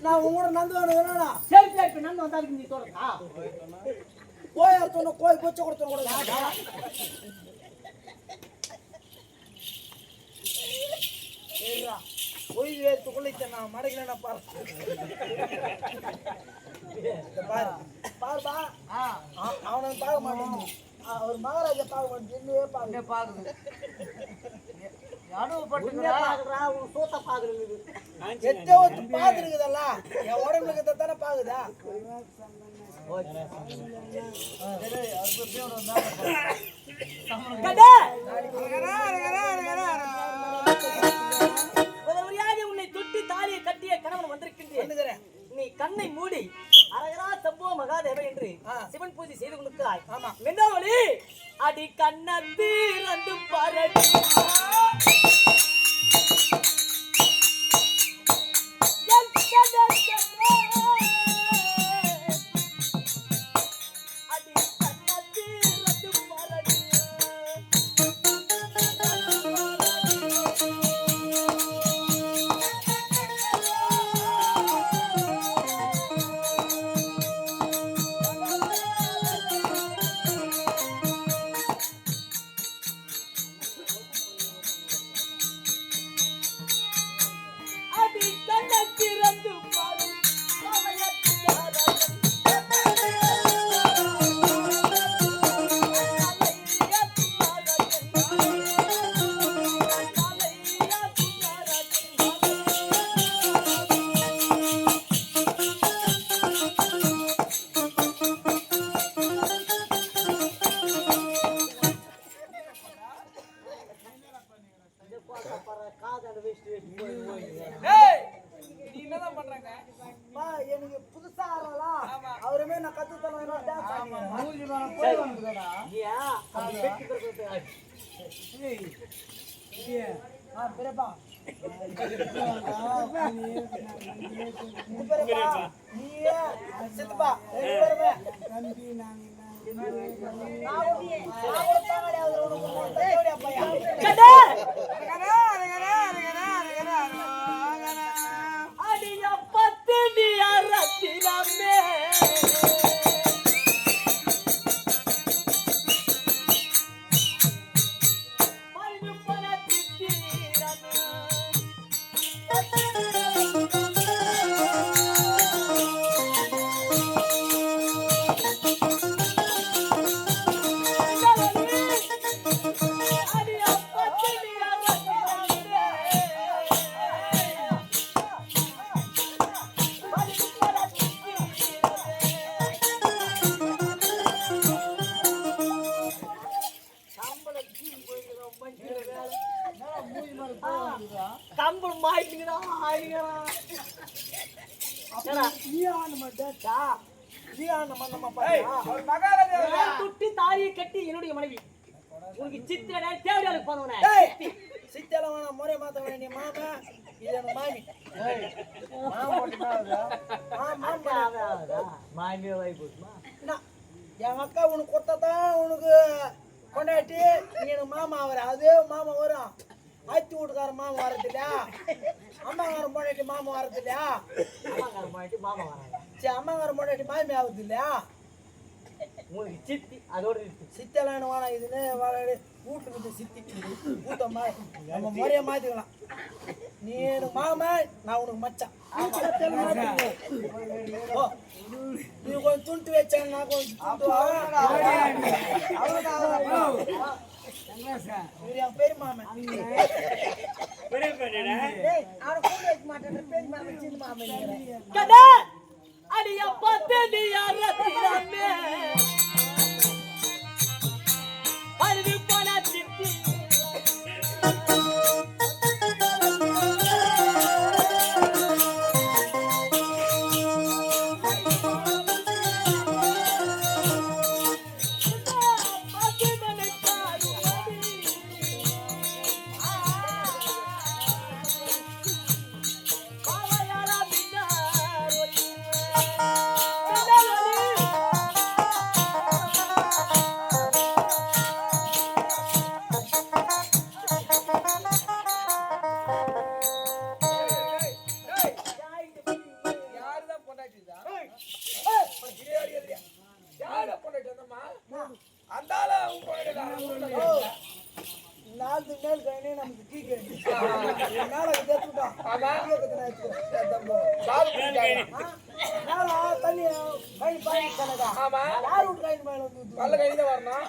நான் உங்களோட நந்து வேணும்னா சரி சரி இப்ப நந்து வந்தாருக்கு நீ சொல்றா கோய் அறுத்தணும் கோய் கொச்சை கொடுத்தணும் கூட சரிடா பொய் வேத்துக்குள்ள நான் மடக்கல பாரு பாரு பாருப்பா அவனை பார்க்க மாட்டேன் அவர் மகாராஜா பார்க்க மாட்டேன் என்னையே பாக்குது பாத்துருக்குதல்ல என் உடம்புக்கு தானே பாக்குதா உன்னை தொட்டி தாலியை கட்டிய கணவன் வந்திருக்கின்றேன் நீ கண்ணை மூடி அரகரா சம்போ மகாதேவ என்று சிவன் பூஜை செய்து கொண்டிருக்கிறாய். ஆமா மென்னோலி அடி கண்ணத்தீர் வந்து பாரடி எனக்கு புதுசா அவருமே நான் கத்து துட்டி தாலியை கட்டி என்னுடைய மனைவி உனக்கு சித்திர தேவையான போனவனே சித்தல முறை மாத்த வேண்டிய மாமா இது மாமி என் அக்கா உனக்கு கொடுத்ததான் உனக்கு கொண்டாட்டி நீ எனக்கு மாமா வர அதே மாமா வரும் ஆத்தி வீட்டுக்கார மாமா வரது இல்லையா அம்மாக்காரன் போனாட்டி மாமா வரது இல்லையா சரி அம்மாக்காரன் போனாட்டி மாமி ஆகுது இல்லையா உங்களுக்கு சித்தி அதோட சித்தெல்லாம் வாடா இதுன்னு வீட்டுக்கு சித்தி கூட்டம் நம்ம முறைய மாத்திக்கலாம் நீ எனக்கு மாமா நான் உனக்கு மச்சான் நீ கொஞ்சம் துண்டு வச்சேன் நான் கொஞ்சம் பெரிய மாமன் அடிய பத்தடி யாரத்திரமே அருவி போன சித்தி தண்ணி கை பாய்ச்சலடா. ஆமா யார் வீட்டு கை மேல வந்து பல்ல கை தான் வரணும்.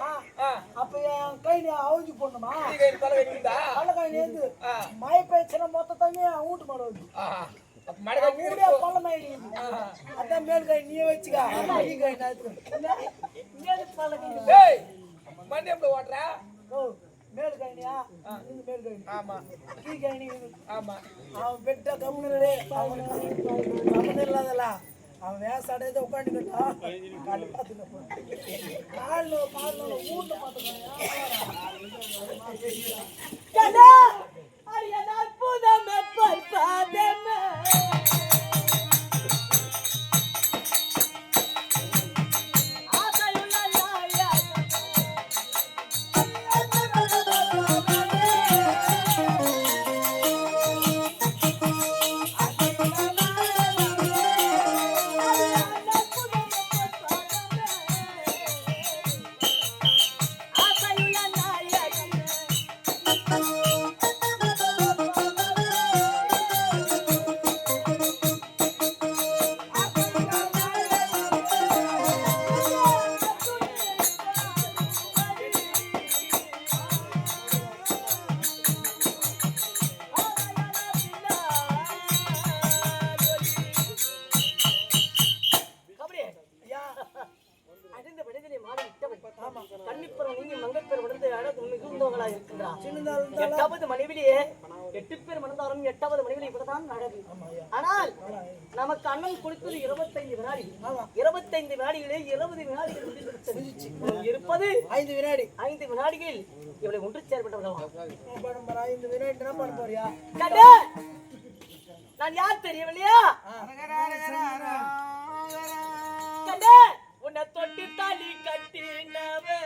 அப்ப என் கை நீ அவுஞ்சு போடணுமா? கை தலை வைக்கிறதா? பல்ல கை நேர்ந்து மழை பெய்ச்சுனா மொத்த தண்ணி வீட்டு மேல வந்து மழை கை ஊரே பல்ல மழை. அதான் மேல் கை நீ வச்சுக்க. கை கை நாத்து மேல் பல்ல கை. ஏய் மண்ணி எப்படி ஓட்ற? ஓ மேல் கைனியா? இந்த மேல் கை. ஆமா கீ கைனி. ஆமா அவன் பெட்ட கம்முனே அவன் கம்முனே இல்லாதல அவன் வேசாடே உட்காந்துக்கிட்டா கால் பார்த்துக்க கால் பால் ஊட்ட பார்த்துக்கோங்க. அற்புதம் பார்ப்பாதமே ஆனால் நமக்கு அண்ணன் கொடுத்தது 25 வினாடி. 25 வினாடிகளே 20 வினாடிகள் இருப்பது 5 வினாடி. 5 வினாடிகளில் இவளை ஒன்று செயல்பட்டவர்களா? 5 வினாடி பண்ண போறியா? நான் யார் தெரியவில்லையா? உன்னை தொட்டி தாலி கட்டினவே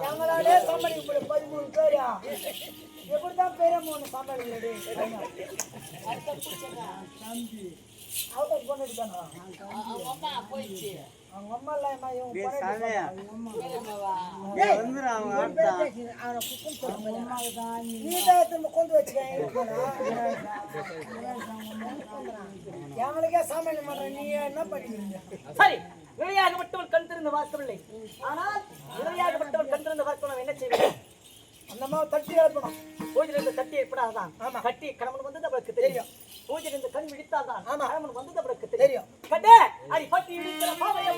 எங்களாலே சம்பளி 13 பேரா எப்படிதான் பேர 3 சம்பளி அவங்க கொண்டுட்டாங்க. அவங்க அம்மா இல்ல கொண்டு வச்சுக்க. எங்களுக்கே சமையல் பண்ற நீ என்ன பண்ணிக்கிறீங்க? சரி, இளையாகப்பட்டவள் கண் திறந்து பார்க்கவில்லை. ஆனால் இளையாகப்பட்டவள் கண் திறந்து பார்க்க என்ன செய்வேன்? அந்த மாதிரி தட்டி ஏற்படும். பூஜையிலிருந்து தட்டி ஏற்படாதான். கட்டி கணவன் வந்தது அவளுக்கு தெரியும். பூஜையிலிருந்து கண் விழித்தால்தான் கணவன் வந்தது அவளுக்கு தெரியும். கண்டே அடி பட்டி இடிக்கிற பாவையை